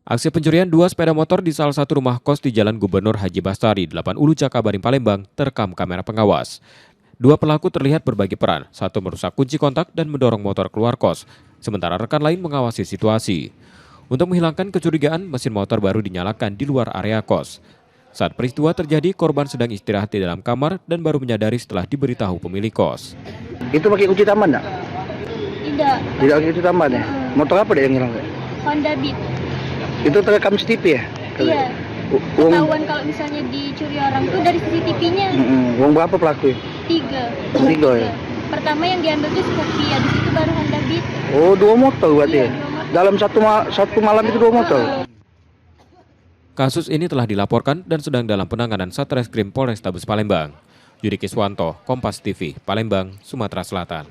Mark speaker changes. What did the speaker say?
Speaker 1: Aksi pencurian dua sepeda motor di salah satu rumah kos di Jalan Gubernur Haji Bastari, 8 Ulu Cakabaring, Palembang, terekam kamera pengawas. Dua pelaku terlihat berbagi peran, satu merusak kunci kontak dan mendorong motor keluar kos, sementara rekan lain mengawasi situasi. Untuk menghilangkan kecurigaan, mesin motor baru dinyalakan di luar area kos. Saat peristiwa terjadi, korban sedang istirahat di dalam kamar dan baru menyadari setelah diberitahu pemilik kos.
Speaker 2: Itu pakai kunci tambahan enggak?
Speaker 3: Tidak.
Speaker 2: Tidak pakai kunci tambahan ya? Motor apa deh yang hilang?
Speaker 3: Honda Beat.
Speaker 2: Itu terekam CCTV ya?
Speaker 3: Iya. Ketahuan kalau misalnya dicuri orang tuh dari CCTV-nya.
Speaker 2: Uang berapa pelaku?
Speaker 3: 3.
Speaker 2: 3 ya?
Speaker 3: Pertama yang diambil tuh Scoopy, habis itu baru Honda Beat.
Speaker 2: Oh, 2 motor berarti
Speaker 3: Iya,
Speaker 2: ya?
Speaker 3: 2 motor.
Speaker 2: Dalam satu malam itu 2 motor?
Speaker 1: Kasus ini telah dilaporkan dan sedang dalam penanganan Satreskrim Polrestabes Palembang. Yudi Kiswanto, Kompas TV, Palembang, Sumatera Selatan.